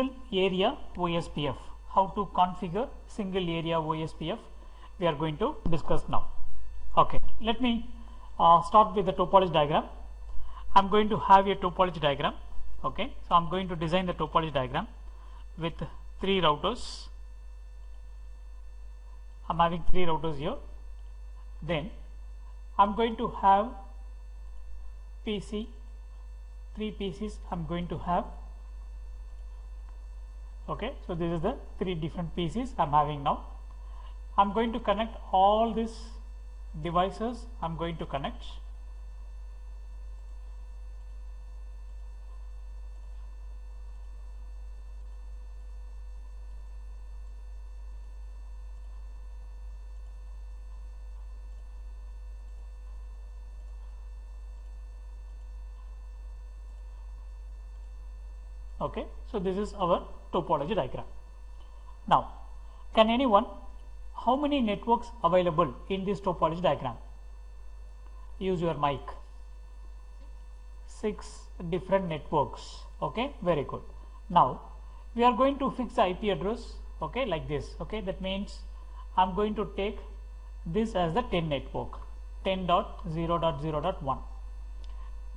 single area OSPF. How to configure single area OSPF we are going to discuss now. Okay, let me start with the topology diagram. I'm going to have a topology diagram. Okay, so I'm going to design the topology diagram with 3 routers. I'm having 3 routers here. Then I'm going to have PC, 3 PCs I'm going to have. Okay, so this is the 3 different PCs I'm having now. I'm going to connect all these devices. I'm going to connect. Okay, so this is our topology diagram. Now, can anyone, how many networks available in this topology diagram? Use your mic. 6 different networks. Okay, very good. Now, we are going to fix the IP address. Okay, like this. Okay, that means I'm going to take this as the 10 network, 10.0.0.1.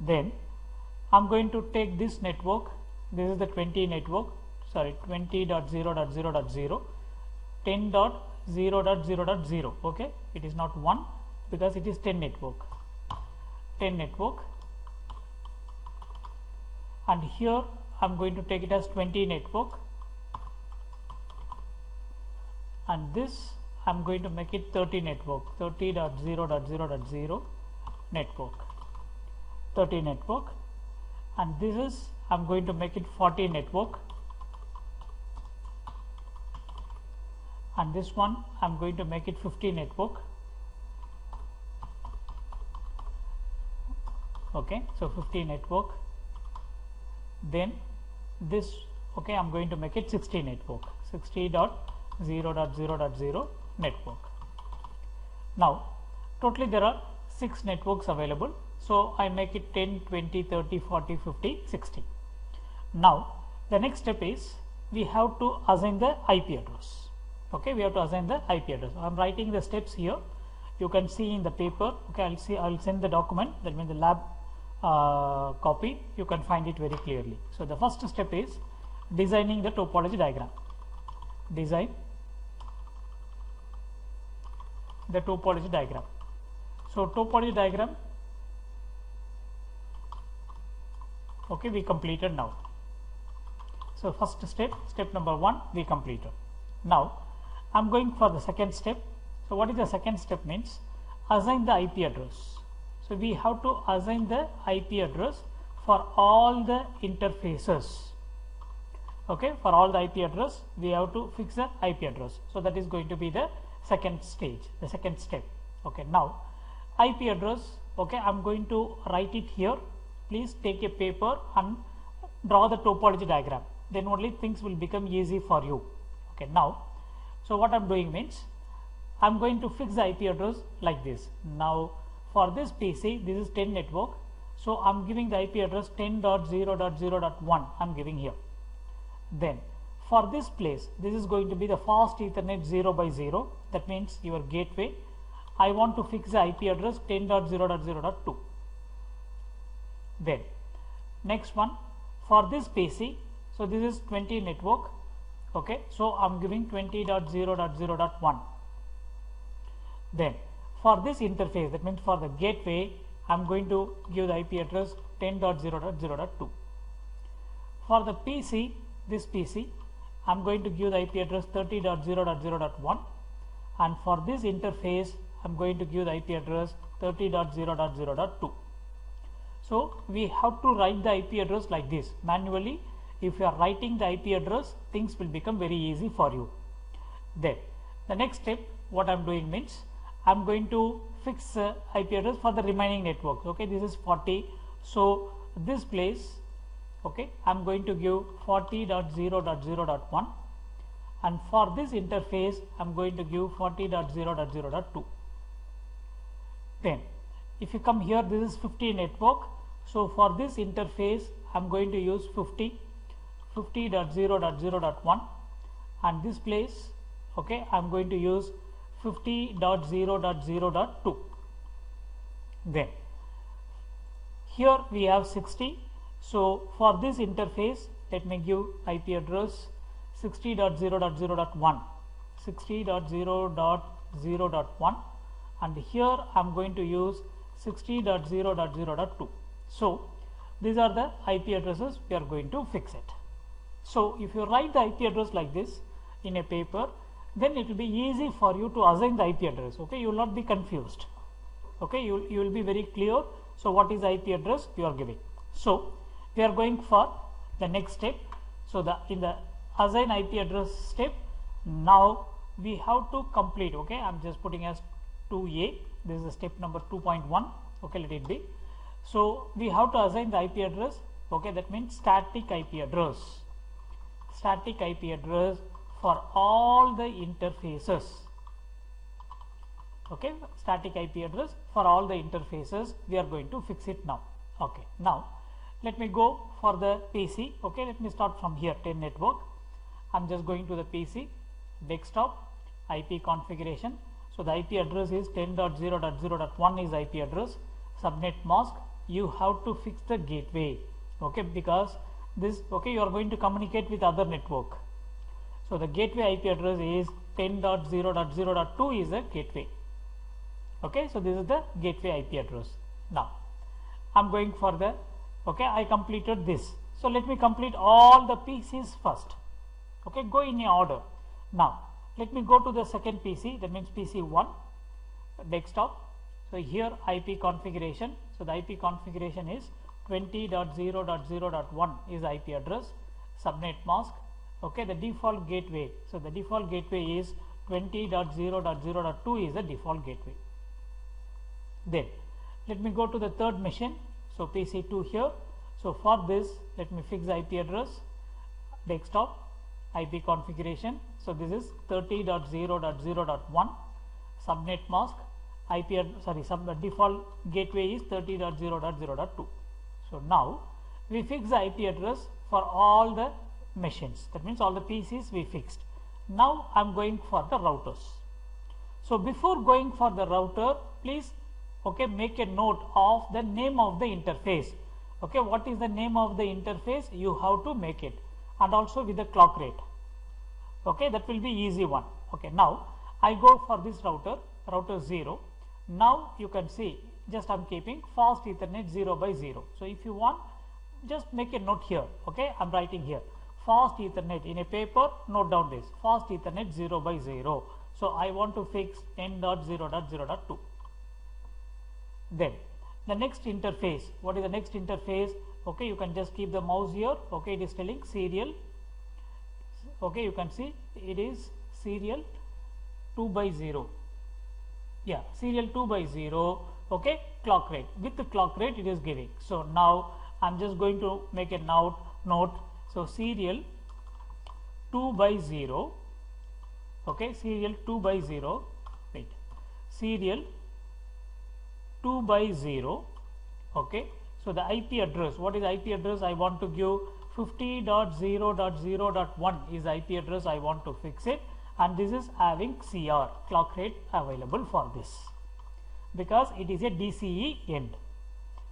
Then I'm going to take this network. This is the 20 network, sorry, 20.0.0.0, 10.0.0.0. Okay, it is not 1 because it is 10 network, 10 network, and here I'm going to take it as 20 network, and this I'm going to make it 30 network, 30.0.0.0 network, 30 network, and this is I'm going to make it 40 network, and this one I'm going to make it 50 network. Okay, so 50 network. Then this, okay, I'm going to make it 60 network, 60.0.0.0 network. Now totally there are 6 networks available, so I make it 10, 20, 30, 40, 50, 60. Now the next step is we have to assign the IP address. Okay, we have to assign the IP address. I'm writing the steps here. You can see in the paper. Okay, I'll send the document, that means the lab copy. You can find it very clearly. So the first step is designing the topology diagram. Design the topology diagram. So topology diagram, okay, we completed now. So first step, step number 1, we completed. Now I'm going for the second step. So what is the second step means? Assign the IP address. So we have to assign the IP address for all the interfaces. Okay, for all the IP address we have to fix the IP address. So that is going to be the second stage, the second step. Okay, now IP address, okay, I'm going to write it here. Please take a paper and draw the topology diagram, then only things will become easy for you. Okay, now so what I'm doing means I'm going to fix the IP address like this. Now for this PC, this is 10 network, so I'm giving the IP address 10.0.0.1 I'm giving here. Then for this place, this is going to be the fast Ethernet 0/0, that means your gateway. I want to fix the IP address 10.0.0.2. Then next one, for this PC, so this is 20 network. Okay, so I'm giving 20.0.0.1. Then for this interface, that means for the gateway, I'm going to give the IP address 10.0.0.2. For the PC, this PC, I'm going to give the IP address 30.0.0.1, and for this interface I'm going to give the IP address 30.0.0.2. So we have to write the IP address like this manually. If you are writing the IP address, things will become very easy for you. Then the next step, what I'm doing means I'm going to fix IP address for the remaining networks. Okay, this is 40, so this place, okay, I'm going to give 40.0.0.1, and for this interface I'm going to give 40.0.0.2. Then if you come here, this is 50 network, so for this interface I'm going to use 50 50.0.0.1, and this place, okay, I'm going to use 50.0.0.2. Then here we have 60. So for this interface, let me give IP address 60.0.0.1, 60.0.0.1, and here I'm going to use 60.0.0.2. So these are the IP addresses we are going to fix it. So if you write the IP address like this in a paper, then it will be easy for you to assign the IP address. Okay, you will not be confused. Okay, you will be very clear. So what is the IP address you are giving? So we are going for the next step. So in the assign IP address step, now we have to complete. Okay, I'm just putting as 2A. This is the step number 2.1. Okay, let it be. So we have to assign the IP address. Okay, that means static IP address. Static IP address for all the interfaces. Okay, static IP address for all the interfaces. We are going to fix it now. Okay, now let me go for the PC. Okay, let me start from here, 10 network. I'm just going to the PC, desktop, IP configuration. So the IP address is 10.0.0.1 is IP address. Subnet mask, you have to fix the gateway. Okay, because this, okay, you are going to communicate with other network. So the gateway IP address is 10.0.0.2 is the gateway. Okay, so this is the gateway IP address. Now I'm going for the, okay, I completed this. So let me complete all the PCs first. Okay, go in a order. Now let me go to the second PC, that means PC1, desktop. So here IP configuration. So the IP configuration is 20.0.0.1 is IP address. Subnet mask. Okay, the default gateway. So the default gateway is 20.0.0.2 is the default gateway. Then let me go to the third machine. So PC2 here. So for this, let me fix the IP address, desktop, IP configuration. So this is 30.0.0.1. Subnet mask. Default gateway is 30.0.0.2. So now we fix the IP address for all the machines. That means all the PCs we fixed. Now I'm going for the routers. So before going for the router, please, okay, make a note of the name of the interface. Okay, what is the name of the interface? You have to make it, and also with the clock rate. Okay, that will be easy one. Okay, now I go for this router 0. Now you can see, just I'm keeping fast Ethernet 0/0. So if you want, just make a note here. Okay, I'm writing here fast Ethernet in a paper. Note down this fast Ethernet 0/0. So I want to fix 10.0.0.2. Then the next interface, what is the next interface? Okay, you can just keep the mouse here. Okay, it is telling serial. Okay, you can see it is serial 2/0. Yeah, serial 2/0. Okay, clock rate, with the clock rate it is giving. So now I'm just going to make a note. So serial 2/0. Okay, serial 2/0. Wait, serial 2/0. Okay, so the IP address, what is IP address? I want to give 50.0.0.1 is IP address. I want to fix it, and this is having CR, clock rate available for this, because it is a DCE end.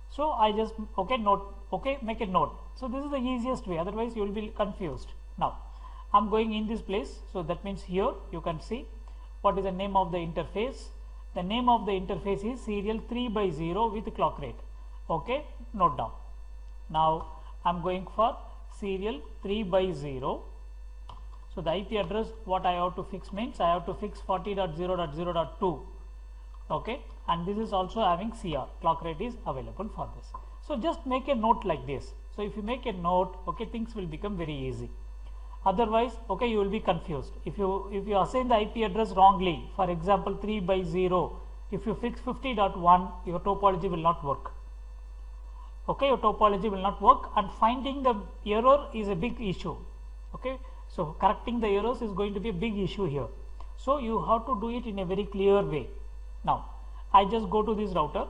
So I just, okay, note, okay, make a note. So this is the easiest way, otherwise you will be confused. Now I'm going in this place. So that means here you can see what is the name of the interface. The name of the interface is serial 3/0 with clock rate. Okay, note down. Now I'm going for serial 3/0. So the IP address, what I have to fix means I have to fix 40.0.0.2. Okay, and this is also having CR, clock rate is available for this. So just make a note like this. So if you make a note, okay, things will become very easy. Otherwise, okay, you will be confused. If you assign the IP address wrongly, for example 3/0, if you fix 50.1, your topology will not work. Okay, your topology will not work, and finding the error is a big issue. Okay, so correcting the errors is going to be a big issue here. So you have to do it in a very clear way. Now I just go to this router.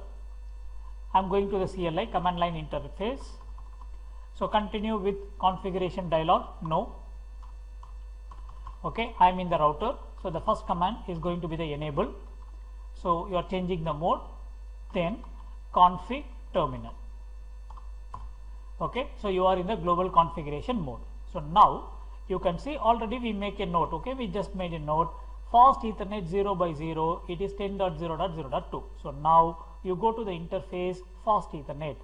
I'm going to the CLI, command line interface. So continue with configuration dialog, no. Okay, I am in the router, so the first command is going to be the enable. So you are changing the mode, then config terminal. Okay, so you are in the global configuration mode. So now you can see already we make a note. Okay, we just made a note, fast Ethernet 0x0, it is 10.0.0.2. So now you go to the interface fast Ethernet.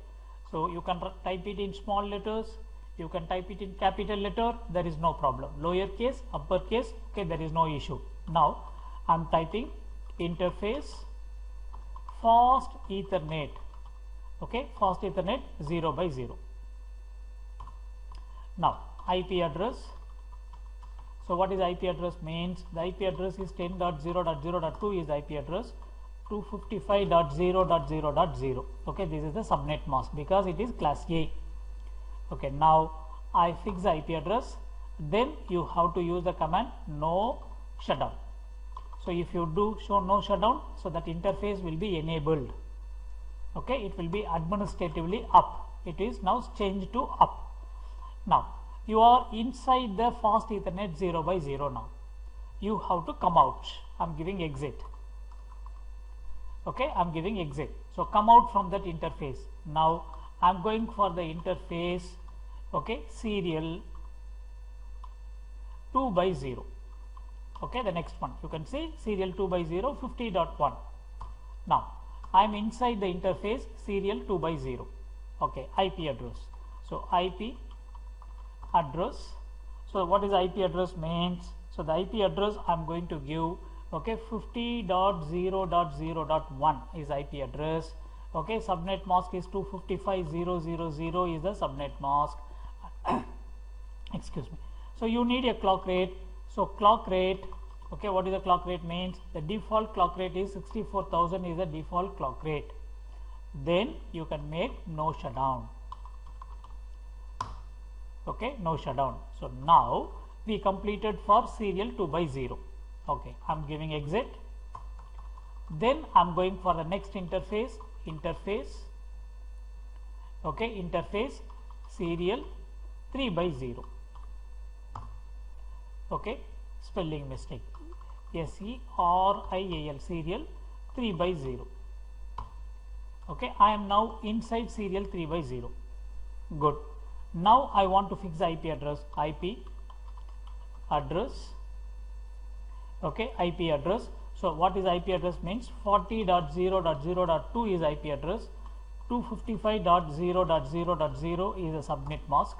So you can type it in small letters, you can type it in capital letter, there is no problem. Lower case, upper case, okay, there is no issue. Now I am typing interface fast Ethernet. Okay, fast Ethernet 0x0. Now IP address. So what is IP address means? The IP address is 10.0.0.2 is the IP address, 255.0.0.0. Okay, this is the subnet mask because it is class A. Okay, now I fix the IP address, then you have to use the command no shutdown. So if you do show no shutdown, so that interface will be enabled. Okay, it will be administratively up. It is now changed to up. Now you are inside the fast Ethernet 0x0 now. You have to come out. I am giving exit. Okay, I am giving exit. So come out from that interface. Now I am going for the interface, okay, serial 2x0. Okay, the next one you can see serial 2x0 50.1. Now I am inside the interface serial 2x0. Okay, IP address. So IP address. So what is IP address means? So the IP address I am going to give, okay, 50.0.0.1 is IP address. Okay, subnet mask is 255.0.0.0 is the subnet mask. Excuse me. So you need a clock rate. So clock rate, okay, what is the clock rate means? The default clock rate is 64,000 is the default clock rate. Then you can make no shutdown. Okay, no shutdown. So now we completed for serial 2x0. Okay, I am giving exit. Then I am going for the next interface. Okay, interface serial 3x0. Okay, spelling mistake, SERIAL, serial 3x0. Okay, I am now inside serial 3x0. Good. Now I want to fix the IP address. IP address. Okay, IP address. So what is IP address means? 40.0.0.2 is IP address, 255.0.0.0 is a subnet mask,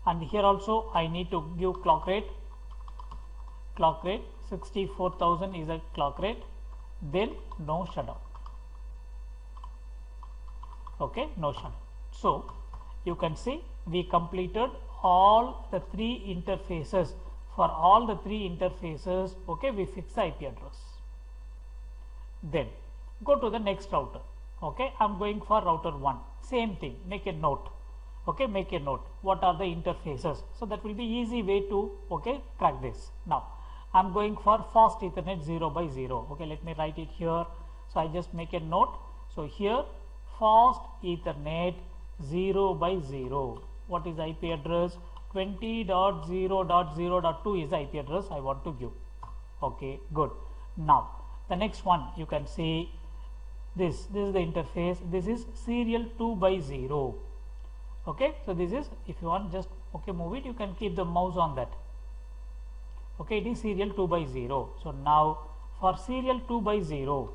and here also I need to give clock rate. Clock rate 64,000 is a clock rate, then no shutdown. Okay, no shutdown. So you can see we completed all the three interfaces. For all the three interfaces, okay, we fix the IP address. Then go to the next router. Okay, I am going for router 1. Same thing, make a note. Okay, make a note. What are the interfaces? So that will be easy way to, okay, crack this. Now I am going for fast Ethernet 0x0. Okay, let me write it here. So I just make a note. So here fast Ethernet 0x0. What is IP address? 20.0.0.2 is the IP address I want to give. Okay, good. Now the next one you can see this is the interface. This is serial 2x0. Okay, so this is, if you want just, okay, move it, you can keep the mouse on that. Okay, it is serial 2x0. So now for serial 2x0,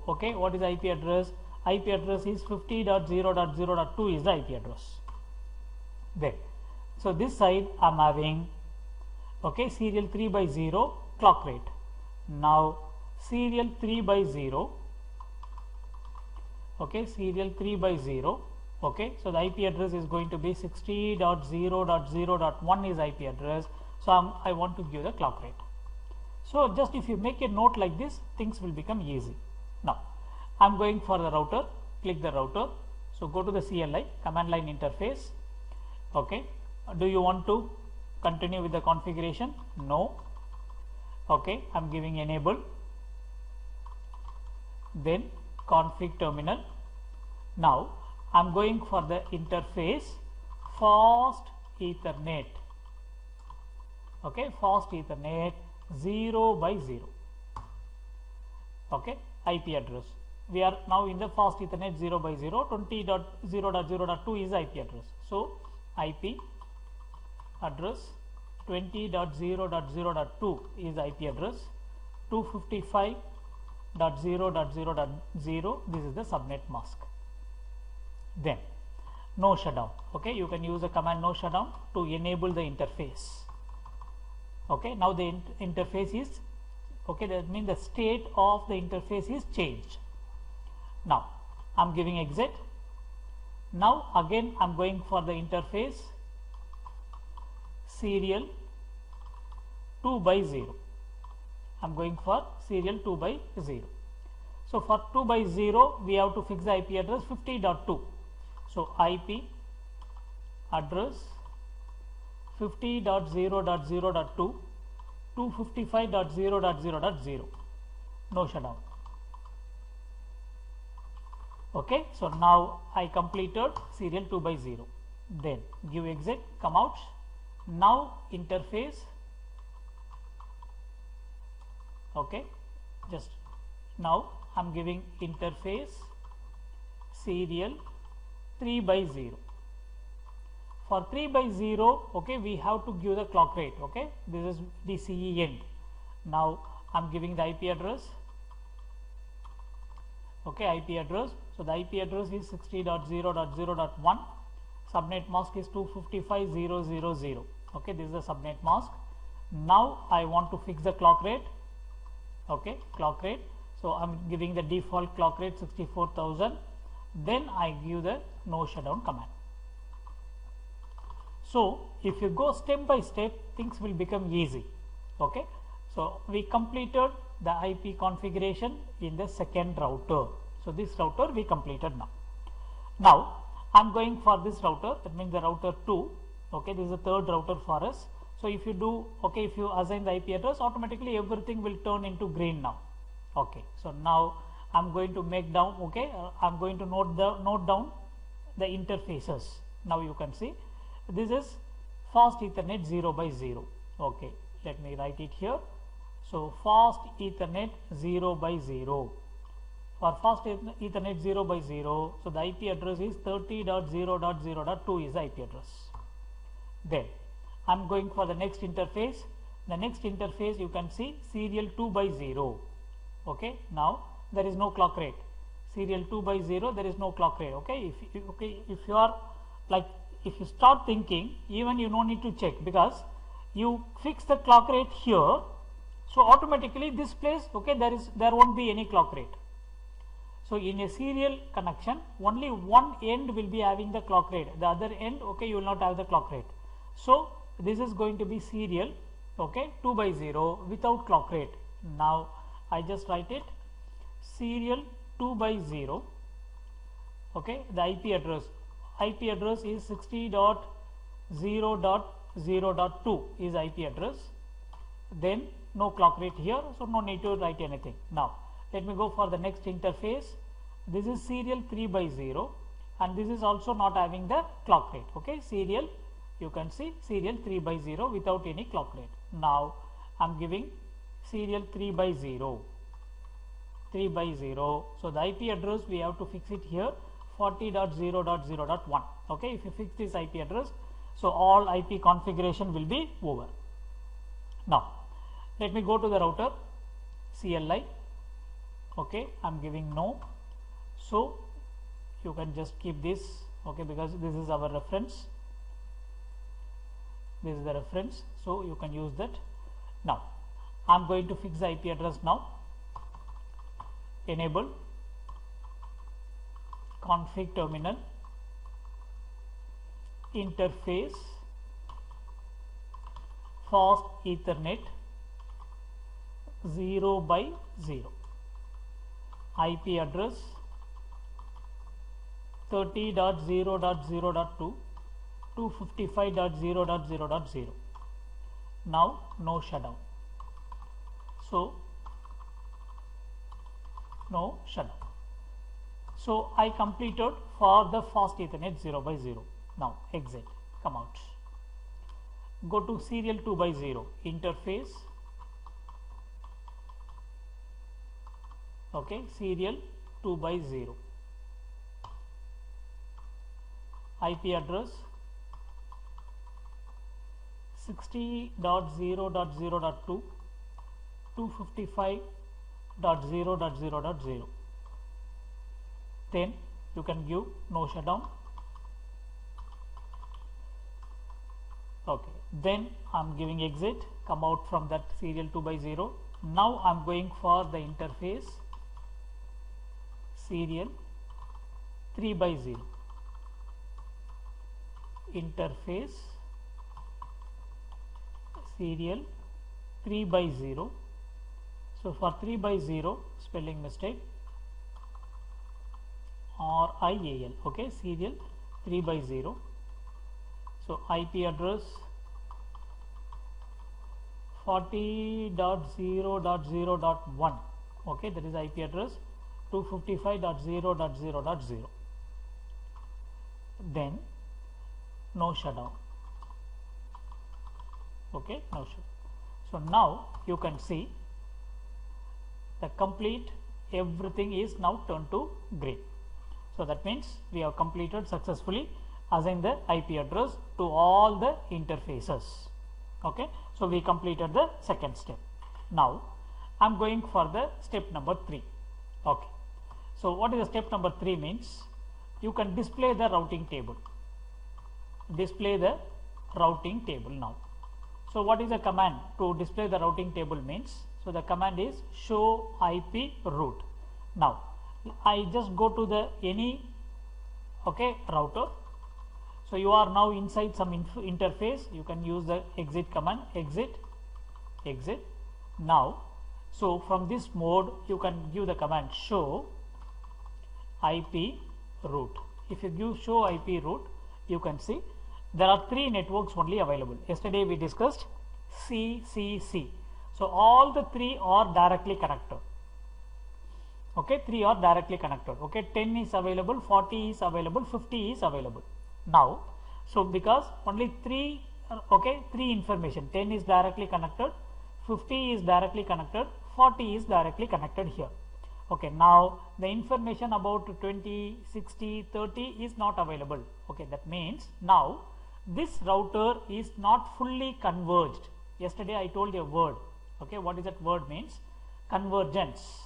okay, what is IP address? IP address is 50.0.0.2 is the IP address. There. So this side I am having, okay, serial 3x0 clock rate. Now serial 3x0, okay, serial 3x0, okay, so the IP address is going to be 60.0.0.1 is IP address. So I want to give the clock rate. So just if you make a note like this, things will become easy. Now I am going for the router, click the router. So go to the CLI, command line interface. Okay, do you want to continue with the configuration? No. Okay, I am giving enable. Then config terminal. Now I'm going for the interface fast Ethernet. Okay, fast Ethernet 0 by 0. Okay, IP address. We are now in the fast Ethernet 0 by 0. 20.0.0.2 is IP address. So IP address 20.0.0.2 is IP address. 255.0.0.0 this is the subnet mask. Then no shutdown. Okay, you can use the command no shutdown to enable the interface. Okay, now the interface is okay, that means the state of the interface is changed. Now I'm giving exit. Now again I'm going for the interface serial 2 by 0. I'm going for serial 2 by 0. So for 2 by 0 we have to fix the IP address 50.2. So IP address 50.0.0.2 255.0.0.0. No shutdown. Okay, so now I completed serial 2 by 0. Then give exit, come out. Now interface. Okay, just now I'm giving interface serial 3 by 0. For 3 by 0, okay, we have to give the clock rate. Okay, this is the CE end. Now I'm giving the IP address. Okay, IP address. So the IP address is 60.0.0.1. Subnet mask is 255.0.0.0. Okay, this is the subnet mask. Now I want to fix the clock rate. Okay, clock rate. So I'm giving the default clock rate 64,000. Then I give the no shutdown command. So if you go step by step, things will become easy. Okay, so we completed the IP configuration in the second router. So this router we completed now. Now I'm going for this router, that means the router 2. Okay, this is the third router for us. So if you do, okay, if you assign the IP address, automatically everything will turn into green now. Okay, so now I'm going to make down, okay, I'm going to note down the interfaces. Now you can see this is fast Ethernet 0 by 0. Okay, let me write it here. So fast Ethernet 0 by 0. For fast Ethernet 0 by 0, so the IP address is 30.0.0.2 is the IP address. Then I'm going for the next interface. The next interface you can see serial 2 by 0. Okay, now there is no clock rate. Serial 2 by 0, there is no clock rate. Okay, if you are like, if you start thinking, even you don't need to check, because you fix the clock rate here, so automatically this place, okay, there won't be any clock rate. So in a serial connection, only one end will be having the clock rate, the other end, okay, you will not have the clock rate. So this is going to be serial, okay, 2 by 0 without clock rate. Now I just write it serial 2 by 0. Okay, the IP address is 60.0.0.2 is IP address. Then no clock rate here, so no need to write anything. Now let me go for the next interface. This is serial 3 by 0, and this is also not having the clock rate. Okay, serial, you can see serial 3 by 0 without any clock rate. Now I'm giving serial 3 by 0. 3 by 0. So the IP address we have to fix it here, 40.0.0.1. Okay, if you fix this IP address, so all IP configuration will be over. Now let me go to the router CLI. Okay, I'm giving no. So you can just keep this, okay, because this is our reference. This is the reference, so you can use that. Now I'm going to fix the IP address now. Enable config terminal interface fast Ethernet 0 by 0. IP address 30.0.0.2 255.0.0.0. Now no shutdown. So no shutdown. So I completed for the fast Ethernet 0 by 0. Now exit, come out. Go to serial 2 by 0 interface. Okay, serial 2 by 0. IP address 60.0.0.2 255.0.0.0. Then you can give no shutdown. Okay, then I'm giving exit, come out from that serial 2 by 0. Now I'm going for the interface serial 3 by 0. Interface serial 3 by 0. So for 3 by 0, spelling mistake, RIAL, okay, serial 3 by 0. So IP address 40.0.0.1, okay, that is IP address 255.0.0.0. Then no shutdown. Okay, no shutdown. So now you can see the complete everything is now turned to green. So that means we have completed successfully assign the IP address to all the interfaces. Okay, so we completed the second step. Now I'm going for the step number 3. Okay, so what is the step number 3 means? You can display the routing table. Display the routing table now. So what is the command to display the routing table means? So the command is show IP route. Now I just go to the any router. So you are now inside some interface. You can use the exit command, exit. Now so from this mode you can give the command show IP route. If you give show IP route, you can see there are 3 networks only available. Yesterday we discussed CCC. So all the 3 are directly connected. Okay, 3 are directly connected. Okay, 10 is available, 40 is available, 50 is available. Now, so because only 3 information, 10 is directly connected, 50 is directly connected, 40 is directly connected here. Okay, now the information about 20, 60, 30 is not available. Okay, that means now this router is not fully converged. Yesterday I told you a word. Okay, what is that word means? Convergence.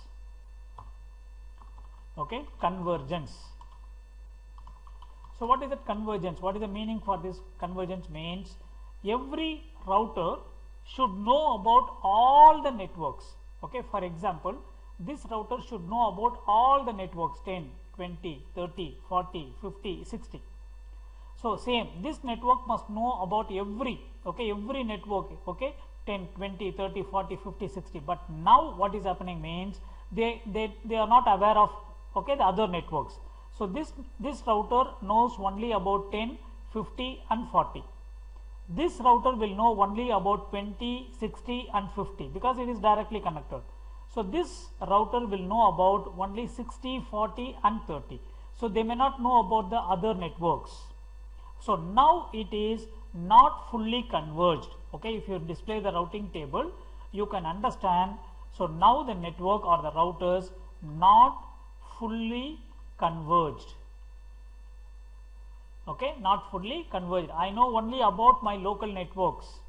Okay, convergence. So what is that convergence? What is the meaning for this convergence? Means every router should know about all the networks. Okay, for example, this router should know about all the networks 10, 20, 30, 40, 50, 60. So same, this network must know about every network, 10, 20, 30, 40, 50, 60. But now what is happening means they are not aware of the other networks. So this router knows only about 10, 50 and 40. This router will know only about 20, 60 and 50 because it is directly connected. So this router will know about only 60, 40 and 30. So they may not know about the other networks. So now it is not fully converged. Okay, if you display the routing table, you can understand. So now the network or the routers not fully converged. Okay, not fully converged. I know only about my local networks.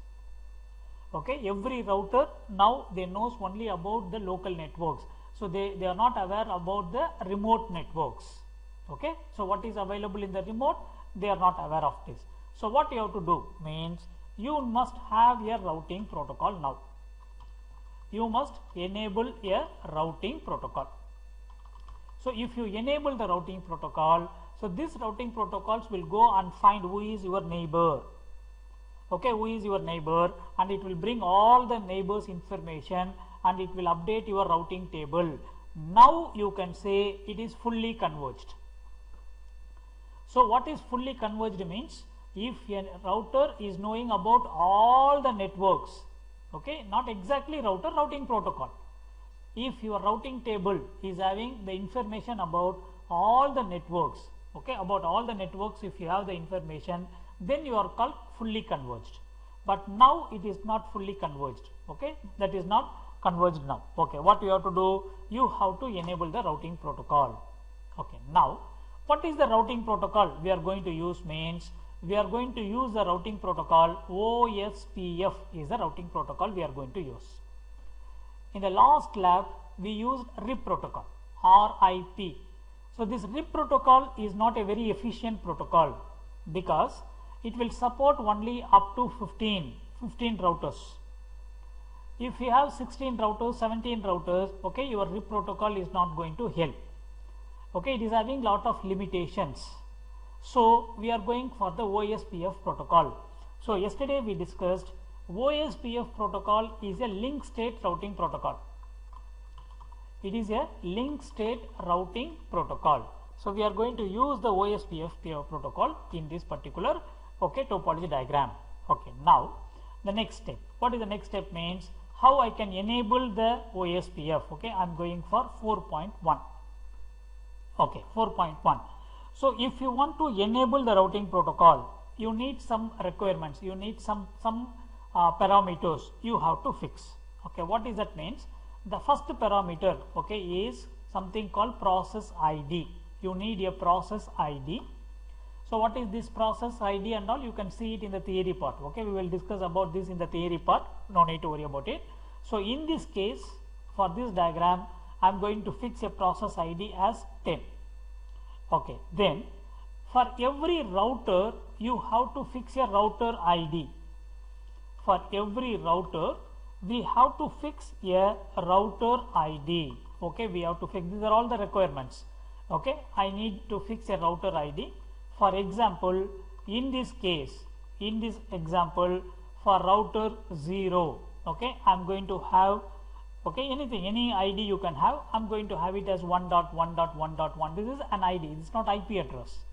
Okay, every router now they knows only about the local networks. So they are not aware about the remote networks. Okay, so what is available in the remote, they are not aware of this. So what you have to do means you must have a routing protocol now. You must enable a routing protocol. So if you enable the routing protocol, so these routing protocols will go and find who is your neighbor. Okay, who is your neighbor, and it will bring all the neighbors information and it will update your routing table. Now you can say it is fully converged. So what is fully converged means, if a router is knowing about all the networks, okay, not exactly routing protocol. If your routing table is having the information about all the networks, okay, about all the networks, if you have the information, then you are called fully converged. But now it is not fully converged, okay, that is not converged now. Okay, what you have to do, you have to enable the routing protocol. Okay, now what is the routing protocol we are going to use? Means we are going to use the routing protocol OSPF is the routing protocol we are going to use. In the last lab we used RIP protocol, RIP. So this RIP protocol is not a very efficient protocol because it will support only up to 15 routers. If you have 16 routers, 17 routers, okay, your RIP protocol is not going to help. Okay, it is having lot of limitations. So we are going for the OSPF protocol. So yesterday we discussed OSPF protocol is a link state routing protocol. It is a link state routing protocol. So we are going to use the OSPF protocol in this particular, okay, topology diagram. Okay, now the next step. What is the next step? Means how I can enable the OSPF. Okay, I am going for 4.1. Okay, 4.1. So if you want to enable the routing protocol, you need some requirements, you need some parameters you have to fix. Okay, what is that means? The first parameter, okay, is something called process ID. You need a process ID. So what is this process ID and all? You can see it in the theory part. Okay, we will discuss about this in the theory part. No need to worry about it. So in this case, for this diagram, I am going to fix a process ID as 10. Okay, then for every router you have to fix a router ID. For every router we have to fix a router ID. Okay, we have to fix, these are all the requirements. Okay, I need to fix a router ID. For example, in this case, in this example, for router 0, okay, I am going to have, okay, anything, any ID you can have, I am going to have it as 1.1.1.1. This is an ID, this is not IP address.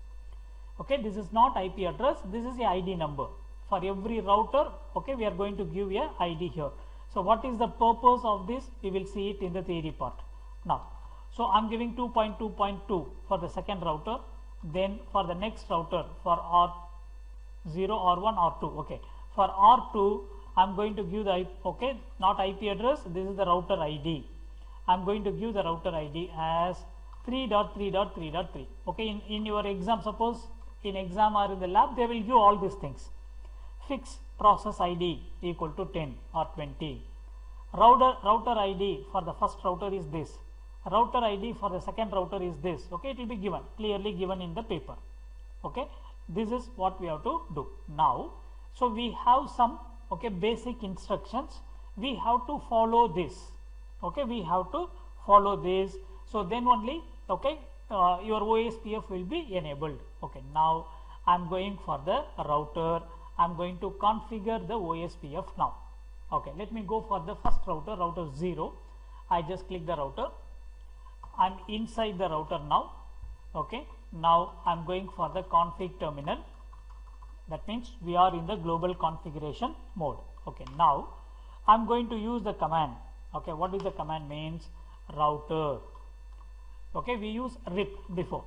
Okay, this is not IP address, this is a ID number. For every router, okay, we are going to give a ID here. So what is the purpose of this? We will see it in the theory part. Now, so I am giving 2.2.2 for the second router. Then for the next router, for R0, R1, R2, okay. For R2, I am going to give the, okay, not IP address, this is the router ID. I am going to give the router ID as 3.3.3.3. Okay, in your exam, suppose in exam or in the lab, they will give all these things. Fix process ID equal to 10 or 20. Router ID for the first router is this. Router ID for the second router is this. Okay, it will be given, clearly given in the paper. Okay, this is what we have to do now. So we have some, okay, basic instructions. We have to follow this. Okay, we have to follow this. So then only, okay, your OSPF will be enabled. Okay, now I am going for the router. I am going to configure the OSPF now. Okay, let me go for the first router, router 0. I just click the router. I am inside the router now. Okay, now I am going for the config terminal. That means we are in the global configuration mode. Okay, now I am going to use the command. Okay, what is the command? Means router. Okay, we use RIP before,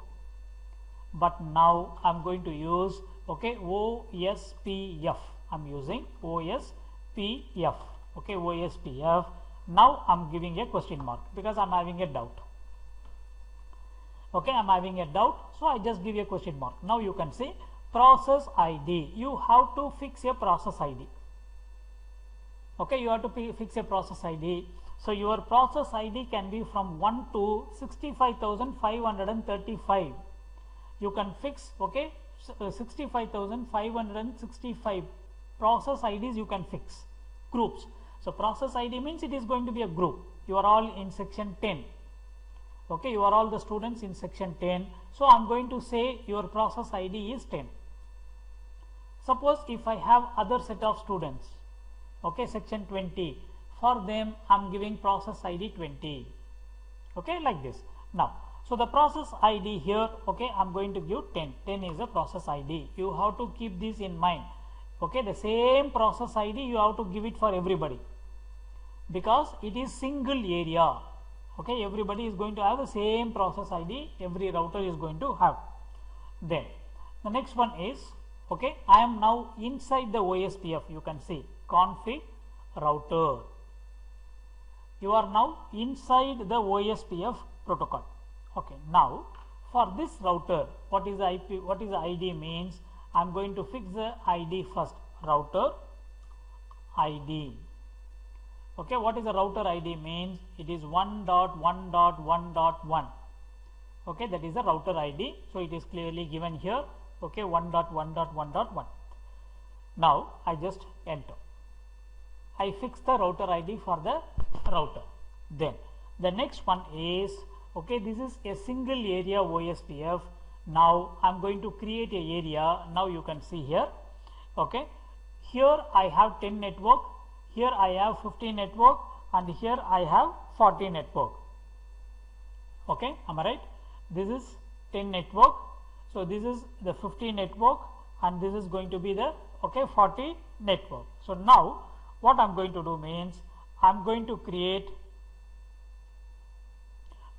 but now I am going to use, okay, OSPF. I am using OSPF. Okay, OSPF. Now I am giving a question mark because I am having a doubt. Okay, I am having a doubt, so I just give a question mark. Now you can see process ID. You have to fix a process ID. Okay, you have to fix a process ID. So your process ID can be from 1 to 65,535. You can fix, okay, 65,565 process IDs you can fix. Groups. So process ID means it is going to be a group. You are all in section 10. Okay, you are all the students in section 10. So I am going to say your process ID is 10. Suppose if I have other set of students, okay, section 20, for them I am giving process ID 20. Okay, like this. Now, so the process ID here, okay, I am going to give 10. 10 is the process ID. You have to keep this in mind. Okay, the same process ID you have to give it for everybody because it is single area. Okay, everybody is going to have the same process ID, every router is going to have. Then the next one is, okay, I am now inside the OSPF. You can see config router. You are now inside the OSPF protocol. Okay, now for this router, what is the IP, what is the ID means? I am going to fix the ID first, router ID. Okay, what is the router ID means? It is 1.1.1.1. okay, that is the router ID. So it is clearly given here. Okay, 1.1.1.1. now I just enter. I fix the router ID for the router. Then the next one is, okay, this is a single area OSPF. Now I am going to create a area. Now you can see here, okay, here I have 10 network, here I have 50 network, and here I have 40 network. Okay, am I right? This is 10 network, so this is the 50 network, and this is going to be the, okay, 40 network. So now what I am going to do means, I am going to create,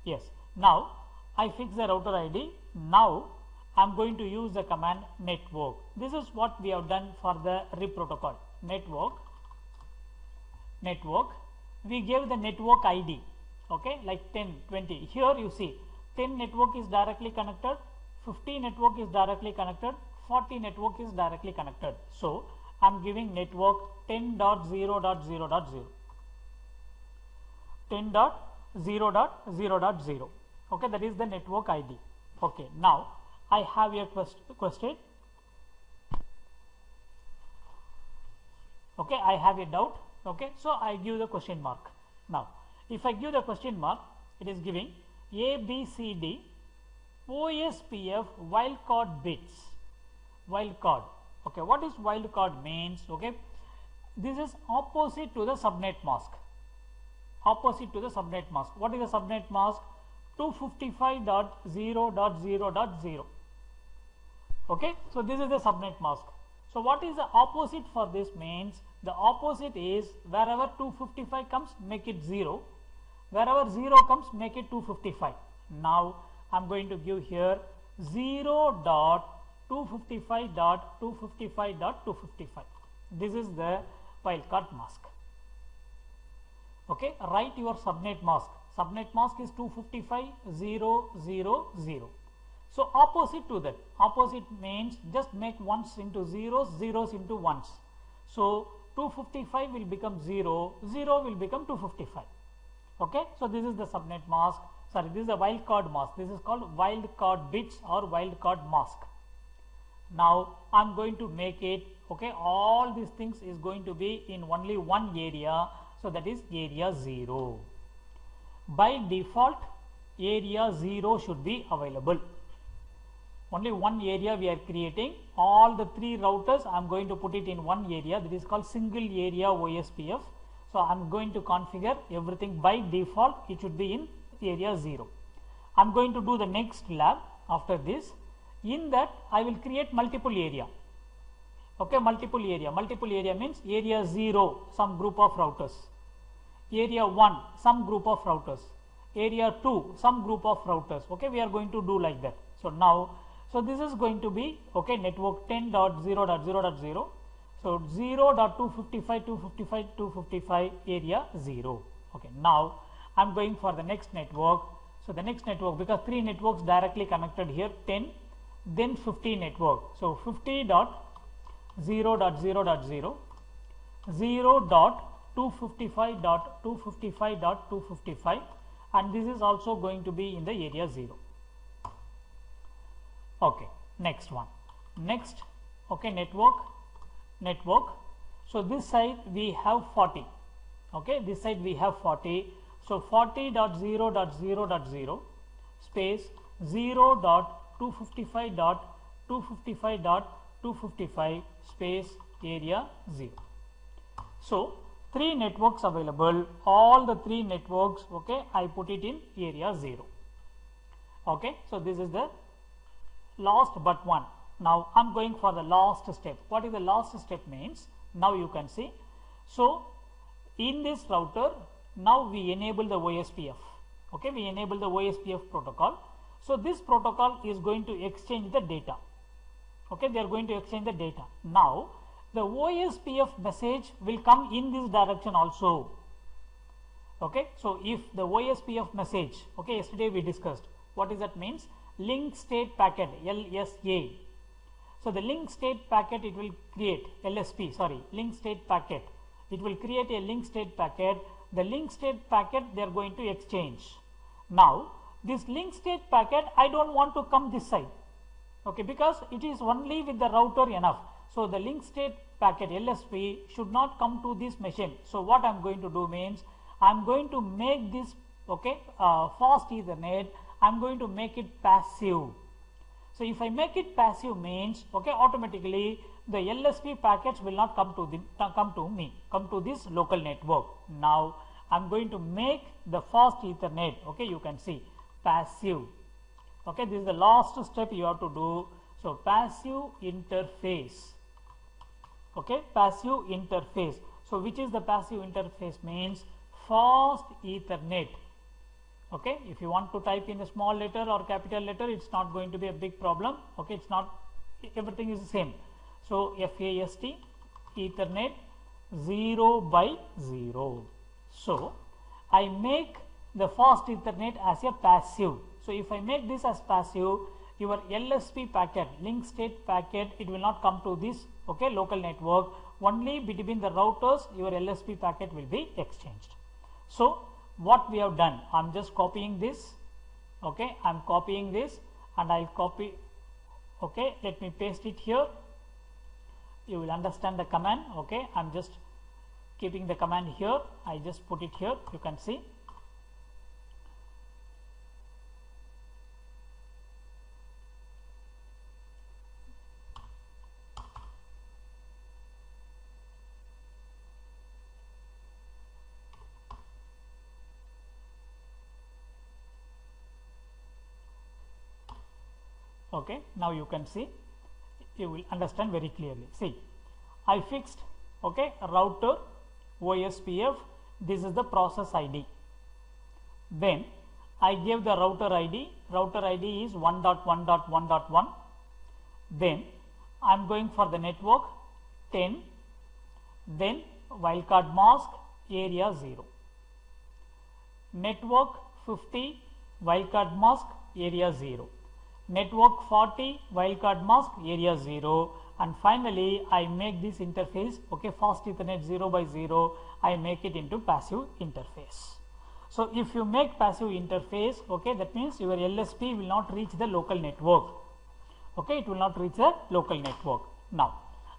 yes, now I fix the router ID. Now I am going to use the command network. This is what we have done for the RIP protocol. Network, we gave the network ID, okay, like 10, 20. Here you see 10 network is directly connected, 50 network is directly connected, 40 network is directly connected. So I am giving network 10.0.0.0, 10.0.0.0. okay, that is the network ID. Okay, now I have a question. Okay, I have a doubt. Okay, so I give the question mark. Now if I give the question mark, it is giving ABCD OSPF wildcard bits. Wildcard. Okay, what is wildcard means? Okay, this is opposite to the subnet mask. Opposite to the subnet mask. What is the subnet mask? 255.0.0.0. okay, so this is the subnet mask. So what is the opposite for this means? The opposite is wherever 255 comes, make it 0, wherever 0 comes, make it 255. Now I am going to give here 0.255.255.255. this is the wildcard mask. Okay, write your subnet mask. Subnet mask is 255.0.0.0. So opposite to that, opposite means just make ones into zeros, zeros into ones. So 255 will become 0, 0 will become 255. Okay, so this is the subnet mask. Sorry, this is a wildcard mask. This is called wildcard bits or wildcard mask. Now I am going to make it, okay, all these things is going to be in only one area. So that is area 0. By default, area 0 should be available. Only one area we are creating. All the 3 routers I am going to put it in one area, that is called single area OSPF. So I am going to configure everything by default, it should be in area 0. I am going to do the next lab after this. In that I will create multiple area. Okay, multiple area means area 0 some group of routers, area 1 some group of routers, area 2 some group of routers. Okay, we are going to do like that. So now, so this is going to be, okay, network 10.0.0.0. so 0.255.255.255 area 0. Okay, now I am going for the next network. So the next network, because 3 networks directly connected here, 10, then 50 network. So 50.0.0.0, 0.255.255.255, and this is also going to be in the area 0. Okay, next one. Next, okay, network. So this side we have 40. Okay, this side we have 40. So 40.0.0.0 space 0.255.255.255 space area 0. So 3 networks available, all the 3 networks, okay, I put it in area 0. Okay, so this is the last but one. Now I am going for the last step. What is the last step means? Now you can see. So in this router, now we enable the OSPF. Okay, we enable the OSPF protocol. So this protocol is going to exchange the data. Okay, they are going to exchange the data. Now the OSPF message will come in this direction also. Okay, so if the OSPF message, okay, yesterday we discussed what is that means, link state packet, LSA. So the link state packet, it will create LSP, sorry, link state packet, it will create a link state packet. The link state packet they are going to exchange. Now this link state packet, I don't want to come this side, okay, because it is only with the router enough. So the link state packet LSP should not come to this machine. So what I am going to do means, I am going to make this, okay, fast Ethernet, I am going to make it passive. So if I make it passive means, okay, automatically the LSP packets will not come to this local network. Now I am going to make the fast Ethernet, okay, you can see passive. Okay, this is the last step you have to do. So passive interface. Okay, passive interface. So which is the passive interface means fast Ethernet. Okay, if you want to type in a small letter or capital letter, it's not going to be a big problem. Okay, it's not, everything is the same. So FAST Ethernet 0 by 0. So I make the fast Ethernet as a passive. So if I make this as passive, your LSP packet, link state packet, it will not come to this, okay, local network. Only between the routers your LSP packet will be exchanged. So what we have done, I am just copying this, okay, I am copying this and I will copy, okay, let me paste it here. You will understand the command. Okay, I am just keeping the command here, I just put it here, you can see. Okay, now you can see, you will understand very clearly. See, I fixed, okay, router OSPF, this is the process ID. Then I gave the router ID is 1.1.1.1. Then I am going for the network 10, then wildcard mask area 0, network 50 wildcard mask area 0, network 40 wildcard mask area 0, and finally I make this interface, okay, fast Ethernet 0 by 0, I make it into passive interface. So if you make passive interface, okay, that means your LSP will not reach the local network, okay, it will not reach the local network. Now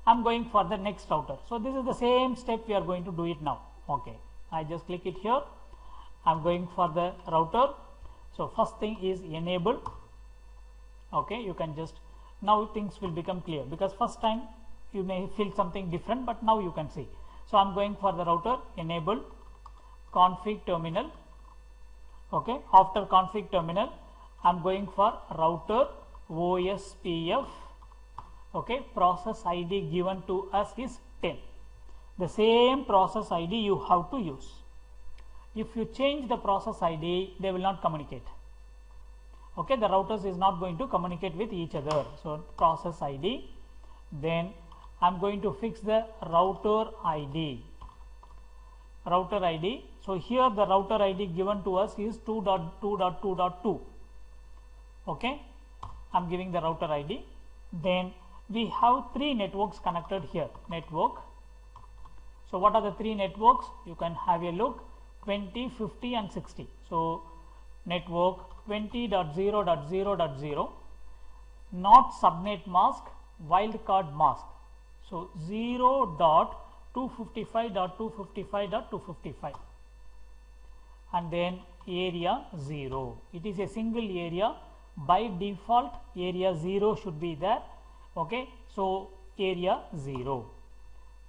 I am going for the next router. So this is the same step we are going to do it now. Okay, I just click it here, I am going for the router. So first thing is enable. Okay, you can just, now things will become clear, because first time you may feel something different, but now you can see. So I am going for the router, enable, config terminal. Okay, after config terminal I am going for router OSPF. Okay, process ID given to us is 10. The same process ID you have to use. If you change the process ID, they will not communicate. Okay, the routers is not going to communicate with each other. So process ID, then I am going to fix the router ID. Router ID. So here the router ID given to us is 2.2.2.2. Okay, I am giving the router ID. Then we have 3 networks connected here. Network. So what are the 3 networks? You can have a look. 20, 50 and 60. So network 20.0.0.0, not subnet mask, wildcard mask. So 0.255.255.255, and then area 0. It is a single area. By default area 0 should be there. Okay, so area 0.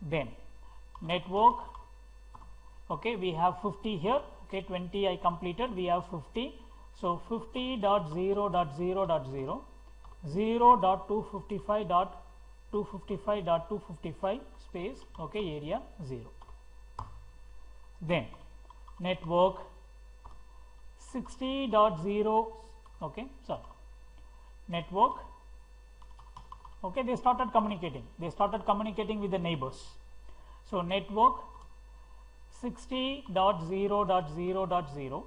Then network, okay, we have 50 here. Okay, 20 I completed, we have 50. So 50.0.0.0, 0.255.255.255 space, okay, area 0. Then network 60.0, okay, sorry, network, okay, they started communicating with the neighbors. So network 60.0.0.0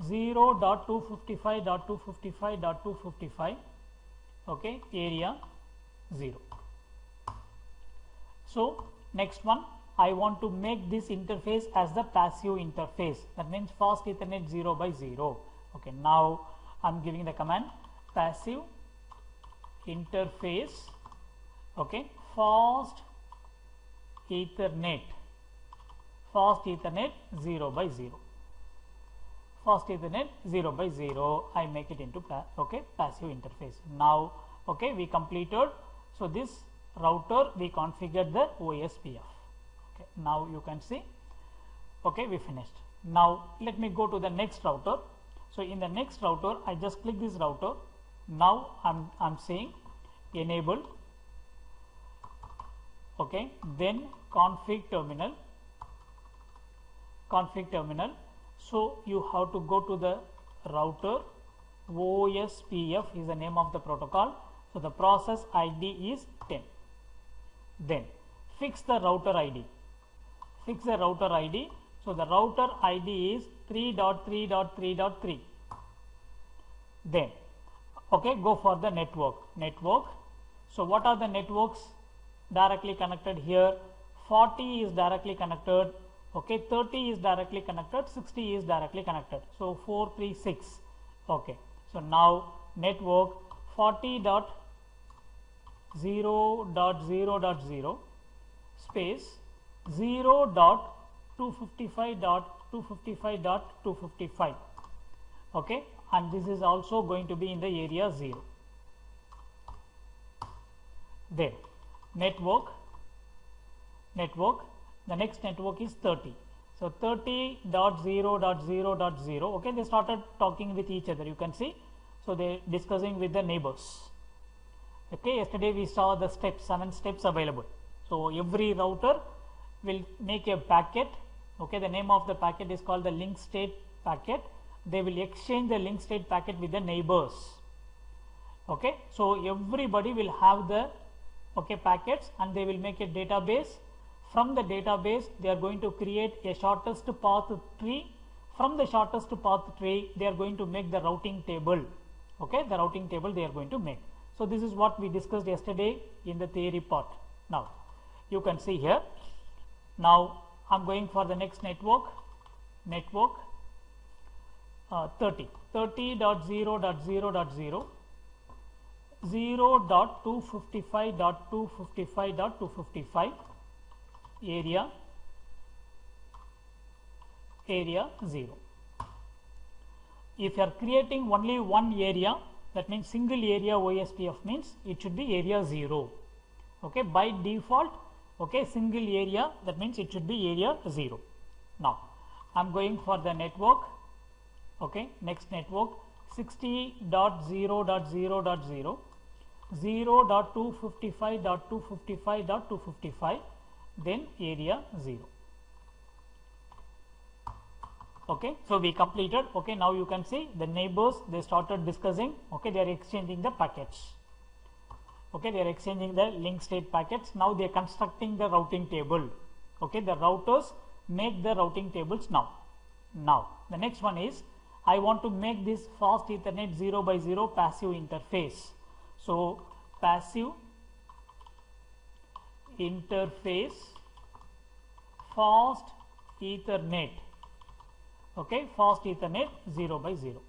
0.255.255.255, okay, area 0. So next one, I want to make this interface as the passive interface, that means fast Ethernet 0 by 0. Okay, now I am giving the command passive interface, okay, fast Ethernet 0 by 0, fast Ethernet 0 by 0, I make it into passive interface. Now, okay, we completed. So this router we configured the OSPF. Okay, now you can see, okay, we finished. Now let me go to the next router. So in the next router, I just click this router. Now I'm saying enable, okay, then config terminal. So you have to go to the router. OSPF is the name of the protocol. So the process ID is 10. Then fix the router ID. So the router ID is 3.3.3.3. Then, okay, go for the network. So what are the networks directly connected here? 40 is directly connected, okay, 30 is directly connected, 60 is directly connected. So 436. Okay, so now network 40.0.0.0 space 0.255.255.255, okay, and this is also going to be in the area 0. Then network, the next network is 30. So 30.0.0.0, okay, they started talking with each other, you can see. So they discussing with the neighbors. Okay, yesterday we saw the steps, 7 steps available. So every router will make a packet, okay, the name of the packet is called the link state packet. They will exchange the link state packet with the neighbors. Okay, so everybody will have the, okay, packets, and they will make a database. From the database they are going to create a shortest path tree. From the shortest path tree they are going to make the routing table. Okay, the routing table they are going to make. So this is what we discussed yesterday in the theory part. Now you can see here. Now I'm going for the next network 30.0.0.0 0.255.255.255 area 0. If you are creating only one area, that means single area OSPF means it should be area 0. Okay, by default, okay, single area, that means it should be area 0. Now I'm going for the network, okay, next network 60.0.0.0 0.255.255.255, then area 0. Okay, so we completed. Okay, now you can see the neighbors, they started discussing. Okay, they are exchanging the packets. Okay, they are exchanging the link state packets. Now they are constructing the routing table. Okay, the routers make the routing tables now. Now the next one is, I want to make this fast Ethernet 0 by 0 passive interface. So passive interface fast Ethernet, okay, fast Ethernet 0 by 0.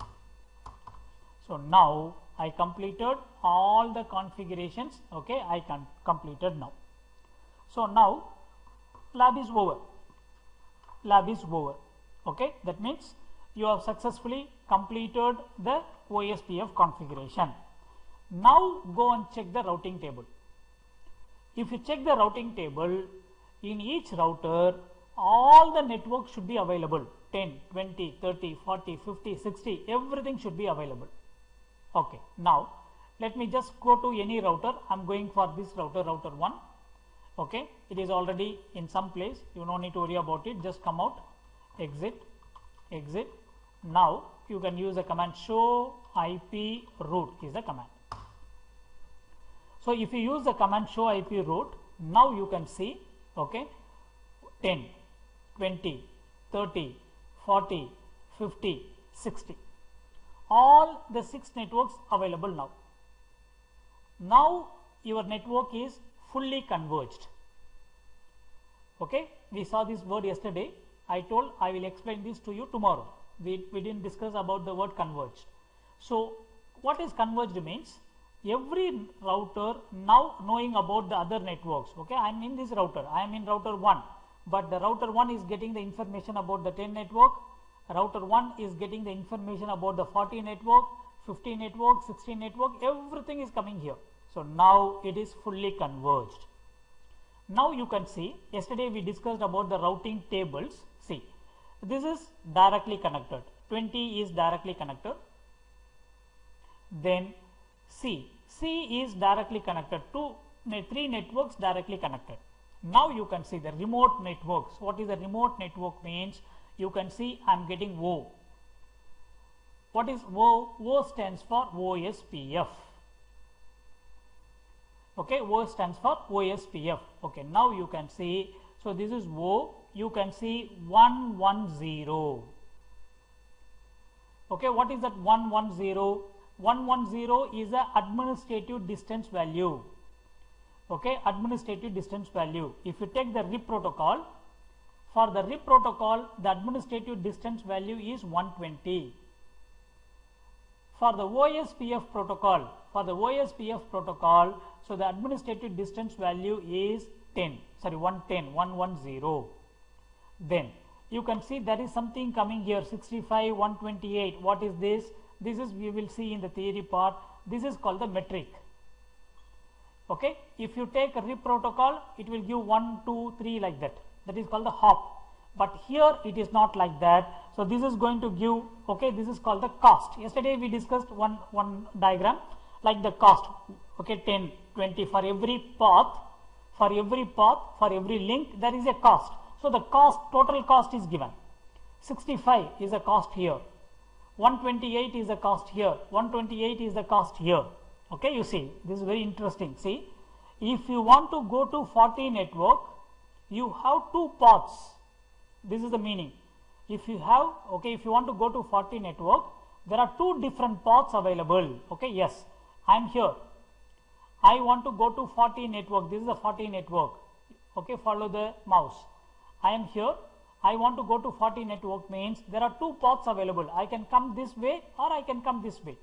So now I completed all the configurations. Okay, I can completed now. So now lab is over. Okay, that means you have successfully completed the OSPF configuration. Now go and check the routing table. If you check the routing table, in each router all the networks should be available. 10, 20, 30, 40, 50, 60, everything should be available. Okay, now let me just go to any router. I'm going for this router 1. Okay, it is already in some place, you no need to worry about it. Just come out, exit. Now you can use the command show IP route is the command. So if you use the command show IP route, now you can see, okay, 10, 20, 30, 40, 50, 60, all the 6 networks available now. Now your network is fully converged. Okay, we saw this word yesterday. I told I will explain this to you tomorrow. We didn't discuss about the word converged. So what is converged means? Every router now knowing about the other networks. Okay, I am in this router, I am in router 1, but the router 1 is getting the information about the 10 network, router 1 is getting the information about the 40 network, 50 network, 60 network, everything is coming here. So now it is fully converged. Now you can see, yesterday we discussed about the routing tables. See, this is directly connected, 20 is directly connected, then C is directly connected to 3 networks directly connected. Now you can see the remote networks. What is a remote network means? You can see I am getting O. What is O? O stands for OSPF. Okay, O stands for OSPF. Okay, now you can see, so this is O, you can see 110. Okay, what is that 110? 110 is the administrative distance value. Okay, administrative distance value. If you take the RIP protocol, for the RIP protocol, the administrative distance value is 120. For the OSPF protocol, so the administrative distance value is 110. Then you can see there is something coming here, 65, 128. What is this? This is, we will see in the theory part, this is called the metric. Okay, if you take a RIP protocol, it will give 1, 2, 3 like that. That is called the hop. But here it is not like that. So this is going to give, okay, this is called the cost. Yesterday we discussed one diagram like the cost. Okay, 10, 20 for every path, for every link there is a cost. So the cost, total cost is given. 65 is a cost here. 128 is the cost here, 128 is the cost here. Okay, you see, this is very interesting. See, if you want to go to 40 network, you have 2 paths. This is the meaning. If you have, okay, if you want to go to 40 network, there are 2 different paths available. Okay, yes, I am here. I want to go to 40 network. This is the 40 network. Okay, follow the mouse. I am here. I want to go to 40 network means there are 2 paths available. I can come this way or I can come this way.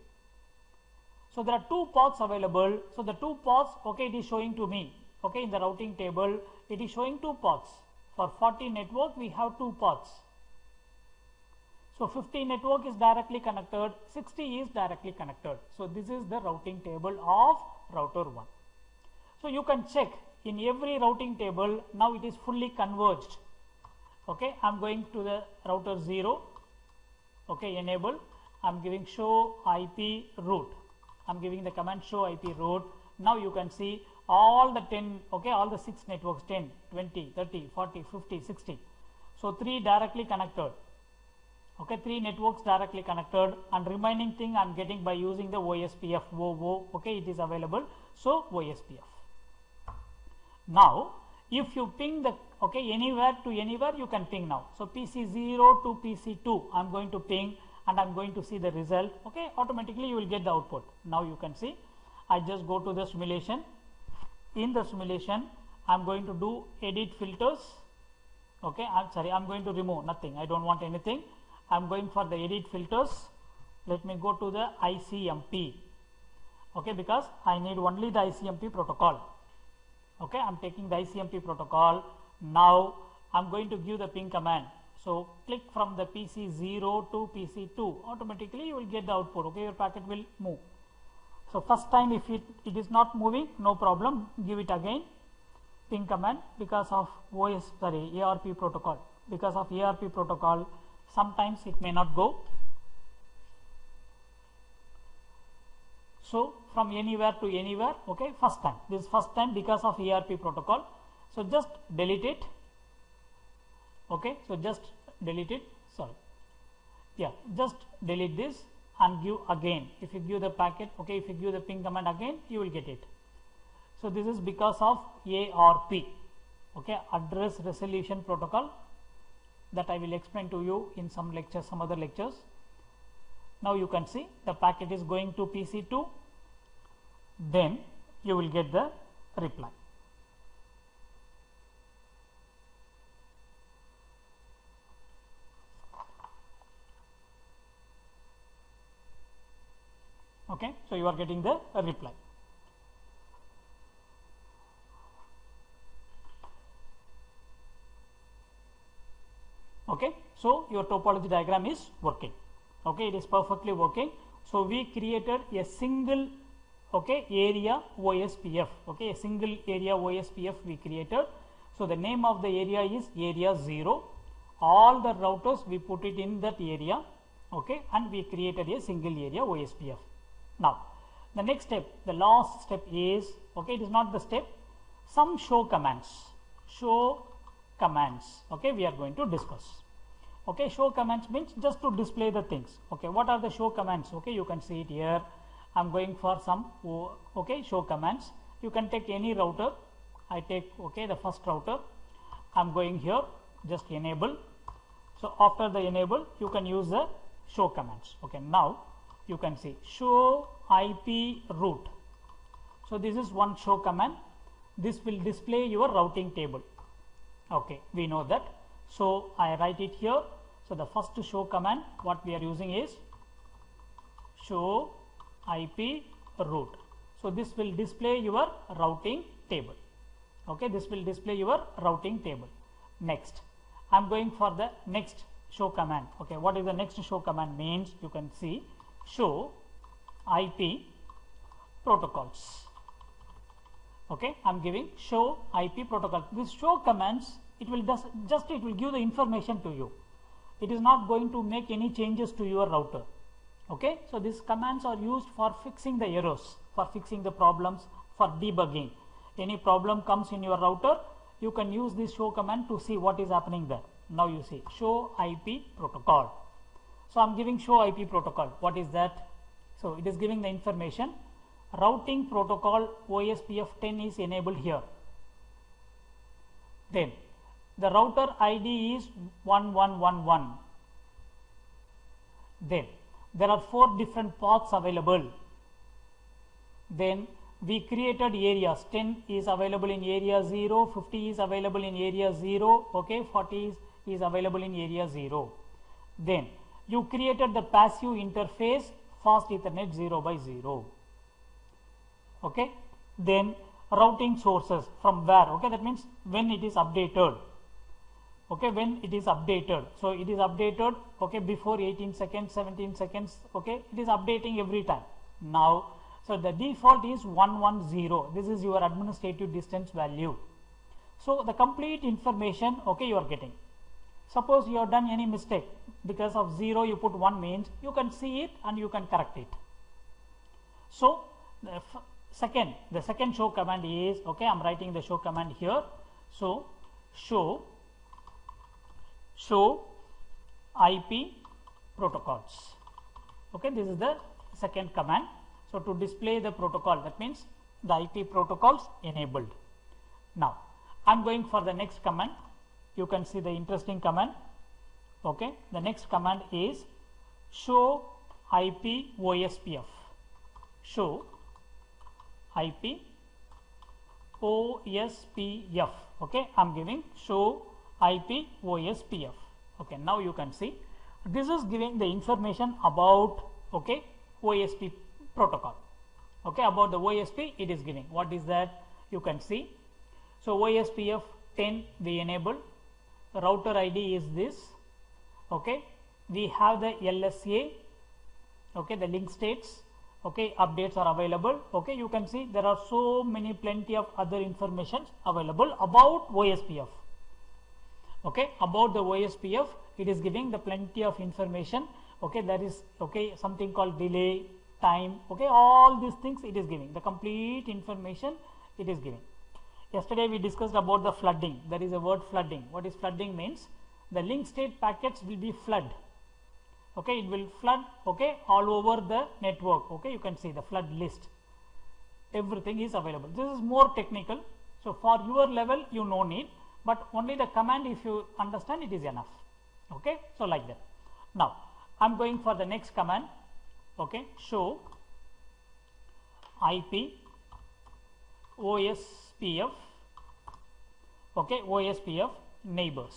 So there are 2 paths available. So the 2 paths, okay, it is showing to me. Okay, in the routing table, it is showing 2 paths. For 40 network, we have 2 paths. So 50 network is directly connected, 60 is directly connected. So this is the routing table of router 1. So you can check in every routing table, now it is fully converged. Okay, I am going to the router 0. Okay, enable. I am giving show IP route. I am giving the command show IP route. Now you can see all the 10, okay, all the 6 networks, 10, 20, 30, 40, 50, 60. So 3 directly connected. Okay, 3 networks directly connected, and remaining thing I am getting by using the OSPF OO. Okay, it is available. So OSPF. Now if you ping the, okay, anywhere to anywhere you can ping now. So PC0 to PC2 I am going to ping and I am going to see the result. Okay, automatically you will get the output. Now you can see I just go to the simulation. In the simulation I am going to do edit filters. Okay, I am going to remove nothing. I don't want anything. I am going for the edit filters. Let me go to the ICMP. Okay, because I need only the ICMP protocol. Okay, I am taking the ICMP protocol. Now I am going to give the ping command. So click from the PC0 to PC2. Automatically you will get the output. Okay, your packet will move. So first time if it is not moving, no problem. Give it again. Ping command because of ARP protocol. Because of ARP protocol, sometimes it may not go. So from anywhere to anywhere, okay, first time. This is first time because of ARP protocol. So just delete it. Okay, so just delete it. Sorry. Yeah, just delete this and give again. If you give the packet, okay, if you give the ping command again, you will get it. So this is because of ARP, okay, address resolution protocol, that I will explain to you in some lectures, some other lectures. Now you can see the packet is going to PC2, then you will get the reply. Okay, so you are getting the reply. Okay, so your topology diagram is working. Okay, it is perfectly working. So we created a single, okay, area OSPF. Okay, a single area OSPF we created. So the name of the area is area 0. All the routers we put it in that area. Okay, and we created a single area OSPF. Now the next step, the last step is, okay, it is not the step, some show commands. Show commands, okay, we are going to discuss. Okay, show commands means just to display the things. Okay, what are the show commands? Okay, you can see it here. I'm going for some, okay, show commands. You can take any router. I take, okay, the first router. I'm going here, just enable. So after the enable, you can use the show commands. Okay, now you can see show IP route. So this is one show command. This will display your routing table. Okay, we know that. So I write it here. So the first show command what we are using is show IP route. So this will display your routing table. Okay, this will display your routing table. Next, I'm going for the next show command. Okay, what is the next show command means? You can see show IP protocols. Okay, I'm giving show IP protocol. This show commands, it will just it will give the information to you. It is not going to make any changes to your router. Okay, so these commands are used for fixing the errors, for fixing the problems, for debugging. Any problem comes in your router, you can use this show command to see what is happening there. Now you see show IP protocol. So I'm giving show IP protocol. What is that? So it is giving the information. Routing protocol OSPF10 is enabled here. Then the router ID is 1111. Then there are 4 different paths available. Then we created areas. 10 is available in area 0, 50 is available in area 0, okay, 40 is available in area 0. Then you created the passive interface fast Ethernet 0x0. Okay, then routing sources from where, okay, that means when it is updated. Okay, when it is updated, so it is updated, okay, before 18 seconds, 17 seconds, okay, it is updating every time. Now, so the default is 110. This is your administrative distance value. So the complete information, okay, you are getting. Suppose you have done any mistake, because of 0 you put 1 means you can see it and you can correct it. So the second show command is, okay, I'm writing the show command here. So show IP protocols. Okay, this is the second command. So to display the protocol, that means the IP protocols enabled. Now I'm going for the next command. You can see the interesting command. Okay, the next command is show IP OSPF. Show IP OSPF. Okay, I'm giving show IP OSPF. Okay, now you can see this is giving the information about, okay, OSP protocol. Okay, about the OSP it is giving. What is that? You can see. So OSPF 10 we enable. Router ID is this. Okay, we have the LSA. Okay, the link states. Okay, updates are available. Okay, you can see there are so many plenty of other information available about OSPF. Okay, about the OSPF it is giving the plenty of information. Okay, there is, okay, something called delay, time, okay, all these things it is giving, the complete information it is giving. Yesterday we discussed about the flooding. There is a word flooding. What is flooding means? The link state packets will be flood. okay, it will flood, okay, all over the network. Okay, you can see the flood list, everything is available. This is more technical, so for your level you no need, but only the command, if you understand, it is enough. Okay, so like that. Now I'm going for the next command. Okay, show IP OSPF, okay, OSPF neighbors,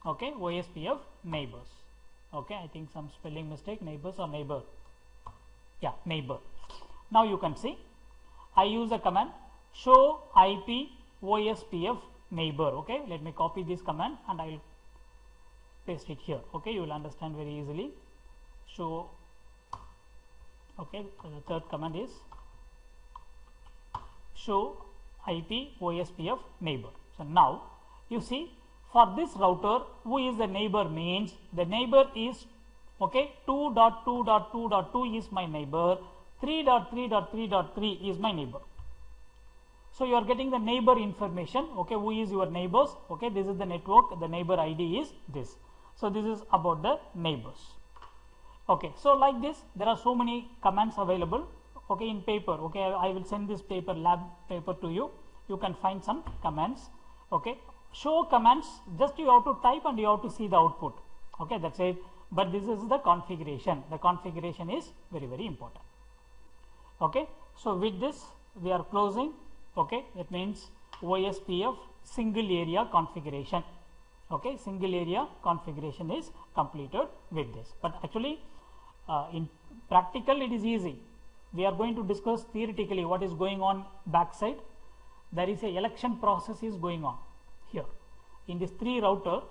okay, OSPF neighbors. Okay, I think some spelling mistake, neighbors or neighbor, yeah, neighbor. Now you can see I use a command show IP OSPF neighbor. Okay, let me copy this command and I will paste it here. Okay, you will understand very easily. Show, okay, the third command is show IP OSPF neighbor. So now you see, for this router, who is the neighbor means the neighbor is, okay, 2.2.2.2 is my neighbor, 3.3.3.3 is my neighbor. So you are getting the neighbor information. Okay, who is your neighbors? Okay, this is the network, the neighbor ID is this. So this is about the neighbors. Okay, so like this there are so many commands available, okay, in paper. Okay, I will send this paper, lab paper, to you. You can find some commands. Okay, show commands, just you have to type and you have to see the output. Okay, that's it. But this is the configuration. The configuration is very, very important. Okay, so with this we are closing. Okay, that means OSPF single area configuration. Okay, single area configuration is completed with this. But actually in practical it is easy. We are going to discuss theoretically what is going on backside. There is a election process is going on here in this 3 router.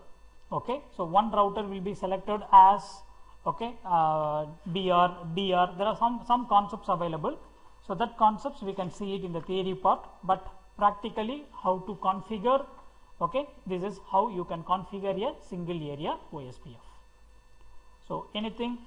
Okay, so one router will be selected as, okay, BR, DR. There are some concepts available. So that concepts we can see it in the theory part, but practically how to configure, okay, this is how you can configure a single area OSPF. So anything